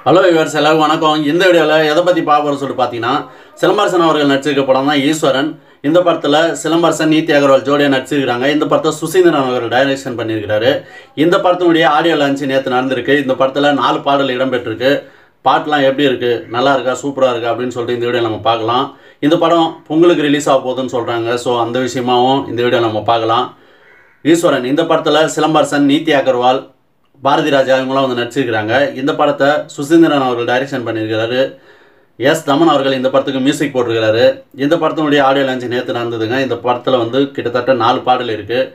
Hello viewers, எல்லாருக்கும் வணக்கம். இந்த வீடியோவில் எதை பற்றி பார்ப்போம்னு சொல்லிட்டு பார்த்தீங்கன்னா, சிலம்பரசன் அவர்கள் நடிச்சிருக்க படம் தான் ஈஸ்வரன். இந்த படத்தில் சிலம்பரசன், நீத்தி அகர்வால் ஜோடியாக நடிச்சிருக்கிறாங்க. இந்த படத்தை சுசீந்திரன் அவர்கள் டைரக்ஷன் பண்ணியிருக்கிறாரு. இந்த படத்தினுடைய ஆடியோ லான்ச் நேற்று நடந்திருக்கு. இந்த படத்தில் 4 பாடல் இடம்பெற்றிருக்கு. பாட்டெலாம் எப்படி இருக்குது, நல்லா இருக்கா, சூப்பராக இருக்கா அப்படின்னு சொல்லிட்டு இந்த வீடியோ நம்ம பார்க்கலாம். இந்த படம் பொங்கலுக்கு ரிலீஸ் ஆக போகுதுன்னு சொல்கிறாங்க. ஸோ அந்த விஷயமாகவும் இந்த வீடியோ நம்ம பார்க்கலாம். ஈஸ்வரன் இந்த படத்தில் சிலம்பரசன், நீத்தி அகர்வால், பாரதி ராஜா இவங்களாம் வந்து நடிச்சிருக்கிறாங்க. இந்த படத்தை சுசீந்திரன் அவர்கள் டைரக்ஷன் பண்ணியிருக்கிறாரு. எஸ் தமன் அவர்கள் இந்த படத்துக்கு மியூசிக் போட்டிருக்கிறாரு. இந்த படத்தினுடைய ஆடியோ லான்ச் நேற்று நடந்ததுங்க. இந்த படத்தில் வந்து கிட்டத்தட்ட 4 பாடல் இருக்குது.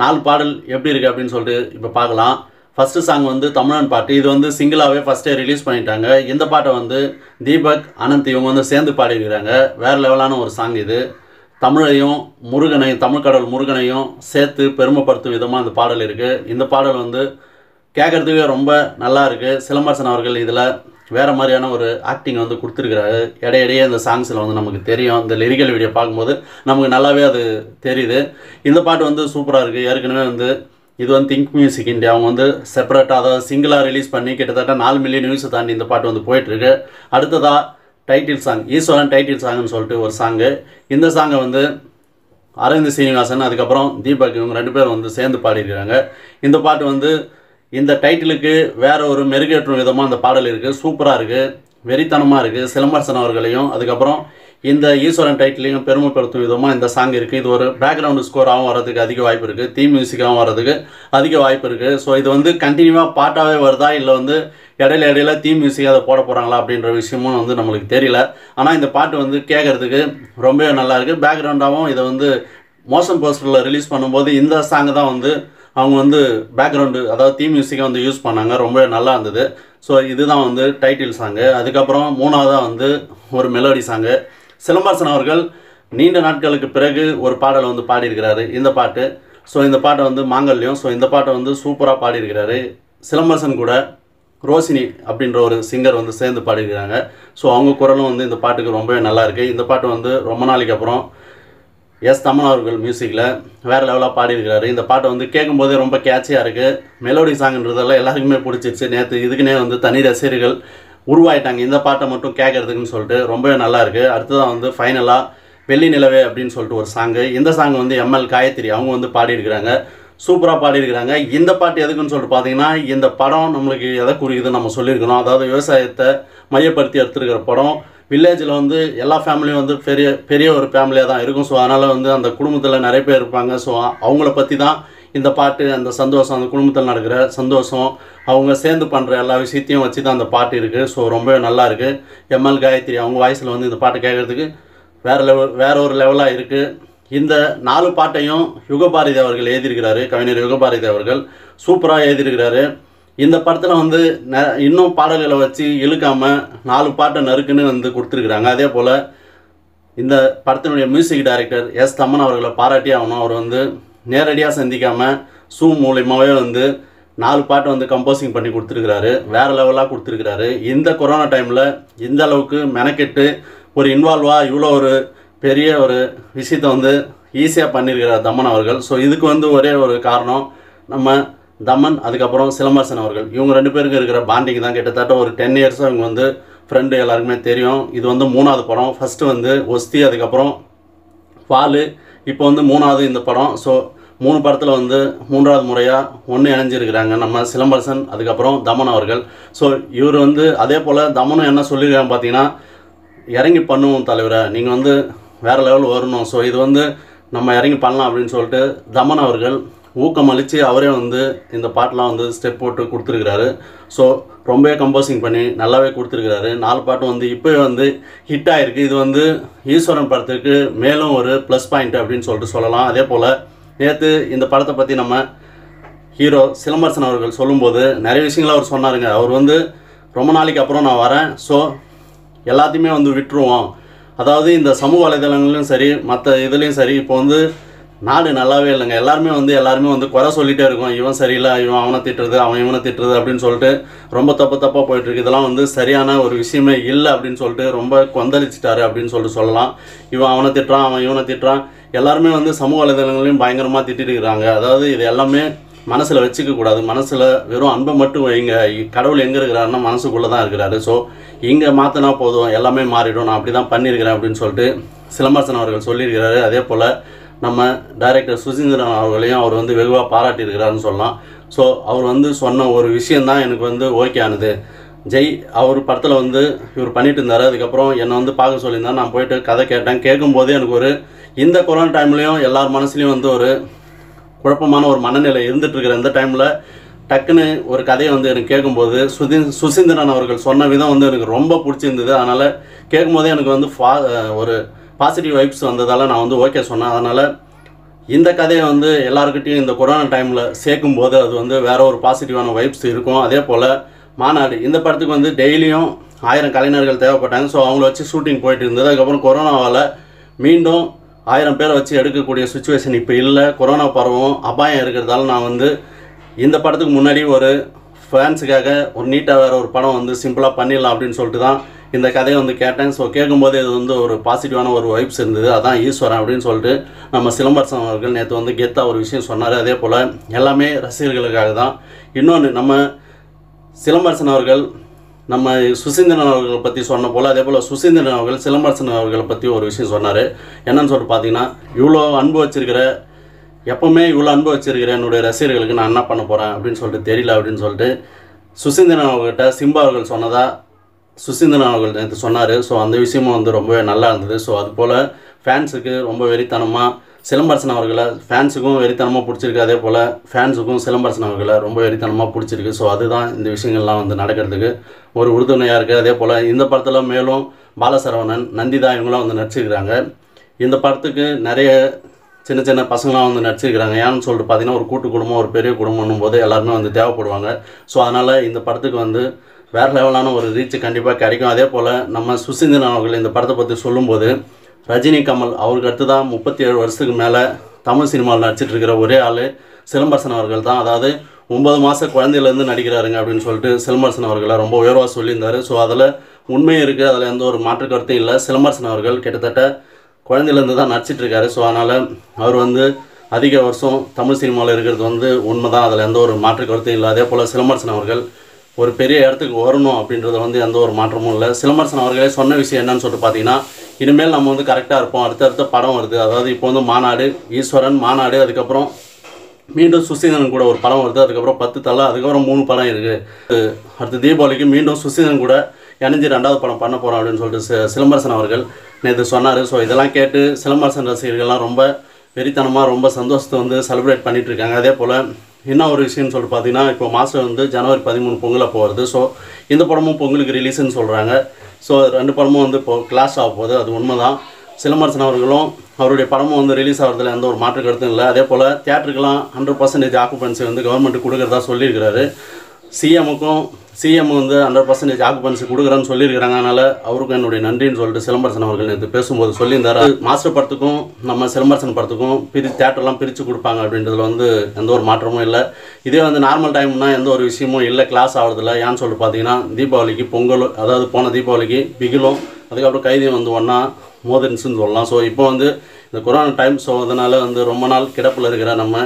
4 பாடல் எப்படி இருக்குது அப்படின்னு சொல்லிட்டு இப்போ பார்க்கலாம். ஃபஸ்ட்டு சாங் வந்து தமிழன் பாட்டு. இது வந்து சிங்கிளாகவே ஃபஸ்ட்டே ரிலீஸ் பண்ணிட்டாங்க. இந்த பாட்டை வந்து தீபக், அனந்த் இவங்க வந்து சேர்ந்து பாடியிருக்கிறாங்க. வேறு லெவலான ஒரு சாங் இது. தமிழையும் முருகனையும், தமிழ் கடவுள் முருகனையும் சேர்த்து பெருமைப்படுத்தும் விதமாக இந்த பாடல் இருக்குது. இந்த பாடல் வந்து கேட்குறதுக்கு ரொம்ப நல்லா இருக்குது. சிலம்பரசன் அவர்கள் இதில் வேறு மாதிரியான ஒரு ஆக்டிங் வந்து கொடுத்துருக்குறாரு. இடையிடையே இந்த சாங்ஸில் வந்து நமக்கு தெரியும். இந்த லிரிக்கல் வீடியோ பார்க்கும்போது நமக்கு நல்லாவே அது தெரியுது. இந்த பாட்டு வந்து சூப்பராக இருக்குது. ஏற்கனவே வந்து இது வந்து திங்க் மியூசிக் இந்தியா அவங்க வந்து செப்பரேட்டாக, அதாவது சிங்கிளாக ரிலீஸ் பண்ணி கிட்டத்தட்ட 4 மில்லியன் வியூஸை தாண்டி இந்த பாட்டு வந்து போயிட்டுருக்கு. அடுத்ததாக டைட்டில் சாங், ஈஸ்வரன் டைட்டில் சாங்னு சொல்லிட்டு ஒரு சாங்கு. இந்த சாங்கை வந்து அரவிந்த் சீனிவாசன், அதுக்கப்புறம் தீபக் இவங்க 2 பேர் வந்து சேர்ந்து பாடியிருக்கிறாங்க. இந்த பாட்டு வந்து இந்த டைட்டிலுக்கு வேறு ஒரு மெருகேற்றும் விதமாக அந்த பாடல் இருக்குது. சூப்பராக இருக்குது, வெறித்தனமாக இருக்குது. சிலம்பரசன் அவர்களையும் அதுக்கப்புறம் இந்த ஈஸ்வரன் டைட்டிலையும் பெருமைப்படுத்தும் விதமாக இந்த சாங் இருக்குது. இது ஒரு பேக்ரவுண்டு ஸ்கோராகவும் வர்றதுக்கு அதிக வாய்ப்பு இருக்குது. தீம் மியூசிக்காகவும் வர்றதுக்கு அதிக வாய்ப்பு இருக்குது. ஸோ இது வந்து கண்டினியூவாக பாட்டாகவே வருதா, இல்லை வந்து இடையில தீம் மியூசிக் அதை போட போகிறாங்களா அப்படின்ற விஷயமும் வந்து நம்மளுக்கு தெரியல. ஆனால் இந்த பாட்டு வந்து கேட்குறதுக்கு ரொம்பவே நல்லா இருக்குது. பேக்ரவுண்டாகவும் இதை வந்து மோஷன் போஸ்டரில் ரிலீஸ் பண்ணும்போது இந்த சாங்கு தான் வந்து அவங்க வந்து பேக்ரவுண்டு, அதாவது தீம் மியூசிக்கை வந்து யூஸ் பண்ணாங்க. ரொம்பவே நல்லா இருந்தது. ஸோ இதுதான் வந்து டைட்டில் சாங்கு. அதுக்கப்புறம் 3வதாக வந்து ஒரு மெலோடி சாங்கு. சிலம்பரசன் அவர்கள் நீண்ட நாட்களுக்கு பிறகு ஒரு பாடலை வந்து பாடியிருக்கிறாரு இந்த பாட்டு. ஸோ இந்த பாட்டை வந்து மாங்கல்யம். ஸோ இந்த பாட்டை வந்து சூப்பராக பாடியிருக்கிறாரு. சிலம்பரசன் கூட ரோஷினி அப்படின்ற ஒரு சிங்கர் வந்து சேர்ந்து பாடியிருக்கிறாங்க. ஸோ அவங்க குரலும் வந்து இந்த பாட்டுக்கு ரொம்பவே நல்லா இருக்குது. இந்த பாட்டு வந்து ரொம்ப நாளைக்கு அப்புறம் எஸ் தமன் அவர்கள் மியூசிக்கில் வேறு லெவலாக பாடியிருக்கிறாரு. இந்த பாட்டை வந்து கேட்கும்போதே ரொம்ப கேட்சியாக இருக்குது. மெலோடி சாங்ன்றதெல்லாம் எல்லாருக்குமே பிடிச்சிருச்சு. நேற்று இதுக்குன்னே வந்து தனி ரசிகர்கள் உருவாயிட்டாங்க இந்த பாட்டை மட்டும் கேட்குறதுக்குன்னு சொல்லிட்டு. ரொம்பவே நல்லா இருக்குது. அடுத்ததான் வந்து ஃபைனலாக வெள்ளி நிலவே அப்படின்னு சொல்லிட்டு ஒரு சாங்கு. இந்த சாங் வந்து எம்எல் காயத்ரி அவங்க வந்து பாடியிருக்கிறாங்க. சூப்பராக பாடியிருக்கிறாங்க. இந்த பாட்டு எதுக்குன்னு சொல்லிட்டு பார்த்தீங்கன்னா, இந்த படம் நம்மளுக்கு எதை குறிக்குதுன்னு நம்ம சொல்லியிருக்கணும். அதாவது விவசாயத்தை மையப்படுத்தி எடுத்துருக்கிற படம். வில்லேஜில் வந்து எல்லா ஃபேமிலியும் வந்து பெரிய ஒரு ஃபேமிலியாக தான் இருக்கும். ஸோ அதனால் வந்து அந்த குடும்பத்தில் நிறைய பேர் இருப்பாங்க. ஸோ அவங்கள பற்றி தான் இந்த பாட்டு. அந்த சந்தோஷம், அந்த குடும்பத்தில் நடக்கிற சந்தோஷம், அவங்க சேர்ந்து பண்ணுற எல்லா விஷயத்தையும் வச்சு தான் அந்த பாட்டு இருக்குது. ஸோ ரொம்பவே நல்லா இருக்குது. எம்எல் காயத்ரி அவங்க வாய்ஸில் வந்து இந்த பாட்டு கேட்குறதுக்கு வேறு ஒரு லெவலாக இருக்குது. இந்த 4 பாட்டையும் யுகபாரதி அவர்கள் எழுதியிருக்கிறாரு. கவிஞர் யுகபாரதி அவர்கள் சூப்பராக எழுதியிருக்கிறாரு. இந்த படத்தில் வந்து இன்னும் பாடல்களை வச்சு இழுக்காமல் 4 பாட்டை நறுக்குன்னு வந்து கொடுத்துருக்குறாங்க. அதே போல் இந்த படத்தினுடைய மியூசிக் டைரக்டர் எஸ் தமன் அவர்களை பாராட்டி ஆகணும். அவர் வந்து நேரடியாக சந்திக்காமல் சூம் மூலியமாகவே வந்து 4 பாட்டை வந்து கம்போசிங் பண்ணி கொடுத்துருக்குறாரு. வேறு லெவலாக கொடுத்துருக்குறாரு. இந்த கொரோனா டைமில் இந்த அளவுக்கு மெனக்கெட்டு ஒரு இன்வால்வாக இவ்வளோ ஒரு பெரிய ஒரு விஷயத்தை வந்து ஈஸியாக பண்ணியிருக்கிறார் தமன் அவர்கள். ஸோ இதுக்கு வந்து ஒரே ஒரு காரணம் நம்ம தமன், அதுக்கப்புறம் சிலம்பரசன் அவர்கள். இவங்க 2 பேருக்கு இருக்கிற பாண்டிங் தான். கிட்டத்தட்ட ஒரு 10 இயர்ஸாக இவங்க வந்து ஃப்ரெண்டு, எல்லாருக்குமே தெரியும். இது வந்து 3வது படம். ஃபஸ்ட்டு வந்து ஒஸ்தி, அதுக்கப்புறம் பாலு, இப்போ வந்து 3வது இந்த படம். ஸோ 3 படத்தில் வந்து 3வது முறையாக ஒன்று இணைஞ்சிருக்கிறாங்க நம்ம சிலம்பரசன், அதுக்கப்புறம் தமன் அவர்கள். ஸோ இவர் வந்து அதே போல் தமனும் என்ன சொல்லியிருக்காங்க பார்த்தீங்கன்னா, இறங்கி பண்ணுவோம் தலைவரை, நீங்கள் வந்து வேறு லெவல் வரணும். ஸோ இது வந்து நம்ம இறங்கி பண்ணலாம் அப்படின்னு சொல்லிட்டு தமன் அவர்கள் ஊக்கம் அளித்து அவரே வந்து இந்த பாட்டெலாம் வந்து ஸ்டெப் போட்டு கொடுத்துருக்கிறாரு. ஸோ ரொம்பவே கம்போசிங் பண்ணி நல்லாவே கொடுத்துருக்கிறாரு. 4 பாட்டு வந்து இப்போவே வந்து ஹிட் ஆகிருக்கு. இது வந்து ஈஸ்வரன் படத்துக்கு மேலும் ஒரு ப்ளஸ் பாயிண்ட் அப்படின்னு சொல்லிட்டு சொல்லலாம். அதே போல் நேற்று இந்த படத்தை பற்றி நம்ம ஹீரோ சிலம்பரசன் அவர்கள் சொல்லும்போது நிறைய விஷயங்களை அவர் சொன்னாருங்க. அவர் வந்து ரொம்ப நாளைக்கு அப்புறம் நான் வரேன், ஸோ எல்லாத்தையுமே வந்து விட்டுருவோம். அதாவது இந்த சமூக வலைதளங்களையும் சரி, மற்ற இதுலேயும் சரி, இப்போ வந்து நாடு நல்லாவே இல்லைங்க. எல்லாருமே வந்து குறை சொல்லிகிட்டே இருக்கும். இவன் சரியில்லை, இவன் அவனை திட்டுறது, அவன் இவனை திட்டுறது அப்படின்னு சொல்லிட்டு ரொம்ப தப்பாக போயிட்டுருக்கு. இதெல்லாம் வந்து சரியான ஒரு விஷயமே இல்லை அப்படின்னு சொல்லிட்டு ரொம்ப கொந்தளிச்சிட்டாரு அப்படின்னு சொல்லிட்டு சொல்லலாம். இவன் அவனை திட்டுறான், அவன் இவனை திட்டுறான். எல்லாருமே வந்து சமூக வலைதளங்களையும் பயங்கரமாக திட்டிட்டு இருக்கிறாங்க. அதாவது இது எல்லாமே மனசில் வச்சுக்க கூடாது. மனசில் வெறும் அன்பை மட்டும் வைங்க. கடவுள் எங்கே இருக்கிறாருன்னா மனசுக்குள்ளே தான் இருக்கிறாரு. ஸோ இங்கே மாற்றினா போதும், எல்லாமே மாறிடும். நான் அப்படி தான் பண்ணியிருக்கிறேன் அப்படின்னு சொல்லிட்டு சிலம்பரசன் அவர்கள் சொல்லியிருக்கிறாரு. அதே போல் நம்ம டைரக்டர் சுசீந்திரன் அவர்களையும் அவர் வந்து வெகுவாக பாராட்டியிருக்கிறாருன்னு சொல்லலாம். ஸோ அவர் வந்து சொன்ன ஒரு விஷயந்தான் எனக்கு வந்து ஓகே ஆனது. ஜெய் அவர் படத்தில் வந்து இவர் பண்ணிட்டு இருந்தார். அதுக்கப்புறம் என்னை வந்து பார்க்க சொல்லியிருந்தார். நான் போயிட்டு கதை கேட்டேன். கேட்கும்போதே எனக்கு ஒரு இந்த கொரோனா டைம்லேயும் எல்லார் மனசுலேயும் வந்து ஒரு குழப்பமான ஒரு மனநிலை இருந்துகிட்ருக்கிற இந்த டைமில் டக்குன்னு ஒரு கதையை வந்து எனக்கு கேட்கும்போது சுசீந்திரன் அவர்கள் சொன்ன விதம் வந்து எனக்கு ரொம்ப பிடிச்சிருந்தது. அதனால் கேட்கும்போதே எனக்கு வந்து ஒரு பாசிட்டிவ் வைப்ஸ் வந்ததால் நான் வந்து ஓகே சொன்னேன். அதனால் இந்த கதையை வந்து எல்லாருக்கிட்டையும் இந்த கொரோனா டைமில் சேர்க்கும்போது அது வந்து வேறு ஒரு பாசிட்டிவான வைப்ஸ் இருக்கும். அதே போல் மாநாடு இந்த படத்துக்கு வந்து டெய்லியும் 1000 கலைஞர்கள் தேவைப்பட்டாங்க. ஸோ அவங்கள வச்சு ஷூட்டிங் போயிட்டு இருந்தது. அதுக்கப்புறம் கொரோனாவால் மீண்டும் 1000 பேரை வச்சு எடுக்கக்கூடிய சுச்சுவேஷன் இப்போ இல்லை. கொரோனா பரவும் அபாயம் இருக்கிறதால நான் வந்து இந்த படத்துக்கு முன்னாடி ஒரு ஃபேன்ஸுக்காக ஒரு நீட்டாக வேறு ஒரு படம் வந்து சிம்பிளாக பண்ணிடலாம் அப்படின்னு சொல்லிட்டு தான் இந்த கதையை வந்து கேட்டேன். ஸோ கேட்கும்போது இது வந்து ஒரு பாசிட்டிவான ஒரு வைப்ஸ் இருந்தது. அதான் ஈஸ்வரன் அப்படின்னு சொல்லிட்டு நம்ம சிலம்பரசன் அவர்கள் நேற்று வந்து கெத்தாக ஒரு விஷயம் சொன்னார். அதே போல் எல்லாமே ரசிகர்களுக்காக தான். இன்னொன்று நம்ம சிலம்பரசன் அவர்கள் நம்ம சுசீந்திரன் அவர்களை பற்றி சொன்ன போல் அதே போல் சுசீந்திரன் அவர்கள் சிலம்பரசன் அவர்களை பற்றி ஒரு விஷயம் சொன்னார். என்னன்னு சொல்லிட்டு பார்த்தீங்கன்னா, இவ்வளோ அன்பு வச்சிருக்கிற எப்போவுமே இவ்வளோ அன்பு வச்சிருக்கிற என்னுடைய ரசிகர்களுக்கு நான் என்ன பண்ண போகிறேன் அப்படின்னு சொல்லிட்டு தெரியல அப்படின்னு சொல்லிட்டு சுசீந்திரன் அவர்கிட்ட சிம்பா அவர்கள் சொன்னதா சுசீந்திரன் அவர்கள் நேற்று சொன்னார். ஸோ அந்த விஷயமும் வந்து ரொம்பவே நல்லா இருந்தது. ஸோ அதுபோல் ஃபேன்ஸுக்கு ரொம்ப வெறித்தனமாக சிலம்பரசன் அவர்களை ஃபேன்ஸுக்கும் வெறித்தனமாக பிடிச்சிருக்கு. அதே போல் ஃபேன்ஸுக்கும் சிலம்பரசன் அவர்களை ரொம்ப வெறித்தனமாக பிடிச்சிருக்கு. ஸோ அதுதான் இந்த விஷயங்கள்லாம் வந்து நடக்கிறதுக்கு ஒரு உறுதுணையாக இருக்குது. அதே போல் இந்த படத்தில் மேலும் பாலசரவணன், நந்திதா இவங்களாம் வந்து நடிச்சிருக்கிறாங்க. இந்த படத்துக்கு நிறைய சின்ன சின்ன பசங்களாம் வந்து நடிச்சிருக்கிறாங்க. ஏன்னு சொல்லிட்டு பார்த்தீங்கன்னா, ஒரு கூட்டு குடும்பம் ஒரு பெரிய குடும்பம்னும் போது எல்லாருமே வந்து தேவைப்படுவாங்க. ஸோ அதனால் இந்த படத்துக்கு வந்து வேறு லெவலான ஒரு ரீச் கண்டிப்பாக கிடைக்கும். அதே போல் நம்ம சுசீந்திரன் அவர்கள் இந்த படத்தை பற்றி சொல்லும்போது ரஜினி, கமல் அவருக்கு அடுத்து தான் 37 வருஷத்துக்கு மேலே தமிழ் சினிமாவில் நடிச்சிட்டு இருக்கிற ஒரே ஆள் சிலம்பரசன் அவர்கள் தான். அதாவது 9 மாத குழந்தையிலேருந்து நடிக்கிறாருங்க அப்படின்னு சொல்லிட்டு சிலம்பரசன் அவர்களை ரொம்ப உயர்வாக சொல்லியிருந்தார். ஸோ அதில் உண்மையும் இருக்குது, அதில் எந்த ஒரு மாற்று கருத்தும் இல்லை. சிலம்பரசன் அவர்கள் கிட்டத்தட்ட குழந்தையிலேருந்து தான் நடிச்சிட்ருக்காரு. ஸோ அதனால் அவர் வந்து அதிக வருஷம் தமிழ் சினிமாவில் இருக்கிறது வந்து உண்மை தான், அதில் எந்த ஒரு மாற்று கருத்தும் இல்லை. அதே போல் சிலம்பரசன் அவர்கள் ஒரு பெரிய இடத்துக்கு வரணும் அப்படின்றத வந்து எந்த ஒரு மாற்றமும் இல்லை. சிலம்பரசன் அவர்களே சொன்ன விஷயம் என்னன்னு சொல்லிட்டு பார்த்தீங்கன்னா, இனிமேல் நம்ம வந்து கரெக்டாக இருப்போம். அடுத்தடுத்த படம் வருது. அதாவது இப்போ வந்து மாநாடு, ஈஸ்வரன், மாநாடு, அதுக்கப்புறம் மீண்டும் சுசீந்திரன் கூட ஒரு படம் வருது. அதுக்கப்புறம் 10 தலை, அதுக்கப்புறம் 3 படம் இருக்குது. அடுத்த தீபாவளிக்கு மீண்டும் சுசீந்திரன் கூட இணைஞ்சு 2வது படம் பண்ண போகிறோம் அப்படின்னு சொல்லிட்டு சிலம்பரசன் அவர்கள் நேற்று சொன்னார். ஸோ இதெல்லாம் கேட்டு சிலம்பரசன் ரசிகர்கள்லாம் ரொம்ப வெறித்தனமாக ரொம்ப சந்தோஷத்தை வந்து செலிப்ரேட் பண்ணிகிட்ருக்காங்க. அதே போல் என்ன ஒரு விஷயம்னு சொல்லிட்டு பார்த்தீங்கன்னா, இப்போ மாதம் வந்து ஜனவரி 13 பொங்கல் அப்போ வருது. ஸோ இந்த படமும் பொங்கலுக்கு ரிலீஸ்ன்னு சொல்கிறாங்க. ஸோ 2 படமும் வந்து இப்போ கிளாஷ் ஆக போகுது. அது உண்மை தான். சிலம்பரசன் அவர்களும் அவருடைய படமும் வந்து ரிலீஸ் ஆகிறதுல எந்த ஒரு மாற்று கருத்தும் இல்லை. அதே போல் தியேட்டருக்கெல்லாம் 100% ஆக்குபன்சி வந்து கவர்மெண்ட்டு கொடுக்குறதா சொல்லியிருக்கிறாரு. சிஎம் வந்து 100% ஆக்குபன்சி கொடுக்குறேன்னு சொல்லியிருக்கிறாங்க. அதனால் அவருக்கும் என்னுடைய நன்றின்னு சொல்லிட்டு சிலம்பரசன் அவர்கள் நேற்று பேசும்போது சொல்லியிருந்தார். மாஸ்டர் படத்துக்கும் நம்ம சிலம்பரசன் படத்துக்கும் தியேட்டர்லாம் பிரித்து கொடுப்பாங்க அப்படின்றதுல வந்து எந்த ஒரு மாற்றமும் இல்லை. இதே வந்து நார்மல் டைம்னா எந்த ஒரு விஷயமும் இல்லை, கிளாஸ் ஆகிறதில்ல. ஏன்னு சொல்லிட்டு பார்த்தீங்கன்னா, தீபாவளிக்கு பொங்கல், அதாவது போன தீபாவளிக்கு பிகிலும் அதுக்கப்புறம் கைதியும் வந்து ஒன்றா மோதிருந்துச்சுன்னு சொல்லலாம். ஸோ இப்போ வந்து இந்த கொரோனா டைம், ஸோ அதனால் வந்து ரொம்ப நாள் கிடப்பில் இருக்கிற நம்ம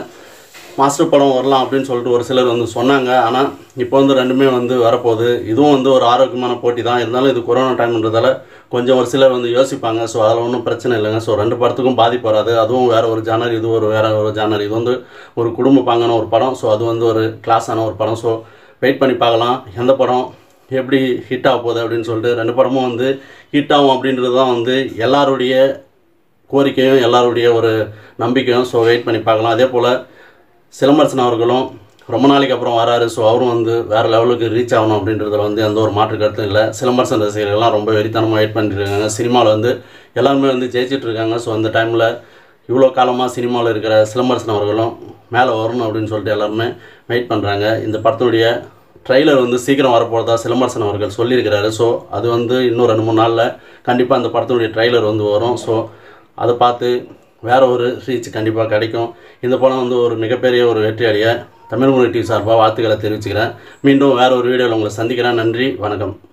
மாஸ்டர் படம் வரலாம் அப்படின்னு சொல்லிட்டு ஒரு சிலர் வந்து சொன்னாங்க. ஆனால் இப்போ வந்து ரெண்டுமே வந்து வரப்போகுது. இதுவும் வந்து ஒரு ஆரோக்கியமான போட்டி தான். இருந்தாலும் இது கொரோனா டைம்ன்றதால கொஞ்சம் ஒரு சிலர் வந்து யோசிப்பாங்க. ஸோ அதில் ஒன்றும் பிரச்சனை இல்லைங்க. ஸோ 2 படத்துக்கும் பாதிப்பு வராது. அதுவும் வேறு ஒரு ஜானர், இது வேறு ஒரு ஜானர். இது வந்து ஒரு குடும்ப பாங்கான ஒரு படம். ஸோ அது வந்து ஒரு கிளாஸான ஒரு படம். ஸோ வெயிட் பண்ணி பார்க்கலாம் எந்த படம் எப்படி ஹிட் ஆக போகுது அப்படின்னு சொல்லிட்டு. 2 படமும் வந்து ஹிட் ஆகும் அப்படின்றது தான் வந்து எல்லாருடைய கோரிக்கையும் எல்லாருடைய ஒரு நம்பிக்கையும். ஸோ வெயிட் பண்ணி பார்க்கலாம். அதே போல் சிலம்பரசன் அவர்களும் ரொம்ப நாளைக்கு அப்புறம் வராரு. ஸோ அவரும் வந்து வேறு லெவலுக்கு ரீச் ஆகணும் அப்படின்றதுல வந்து எந்த ஒரு மாற்று கருத்தும் இல்லை. சிலம்பரசன் ரசிகர்கள்லாம் ரொம்ப வெறித்தனமாக வெயிட் பண்ணிட்டுருக்காங்க. சினிமாவில் வந்து எல்லாருமே வந்து ஜெயிச்சிட்ருக்காங்க. ஸோ அந்த டைமில் இவ்வளோ காலமாக சினிமாவில் இருக்கிற சிலம்பரசன் அவர்களும் மேலே வரணும் அப்படின்னு சொல்லிட்டு எல்லாருமே வெயிட் பண்ணுறாங்க. இந்த படத்துடைய ட்ரெய்லர் வந்து சீக்கிரம் வரப்போகிறதா சிலம்பரசன் அவர்கள் சொல்லியிருக்கிறாரு. ஸோ அது வந்து இன்னும் 2-3 நாளில் கண்டிப்பாக அந்த படத்துடைய ட்ரெய்லர் வந்து வரும். ஸோ அதை பார்த்து வேறு ஒரு ரீச் கண்டிப்பாக கிடைக்கும். இந்த படம் வந்து ஒரு மிகப்பெரிய ஒரு வெற்றி அடைய தமிழ் மொழி டிவி சார்பாக வாழ்த்துக்களை தெரிவிச்சுக்கிறேன். மீண்டும் வேறு ஒரு வீடியோவில் உங்களை சந்திக்கிறேன். நன்றி, வணக்கம்.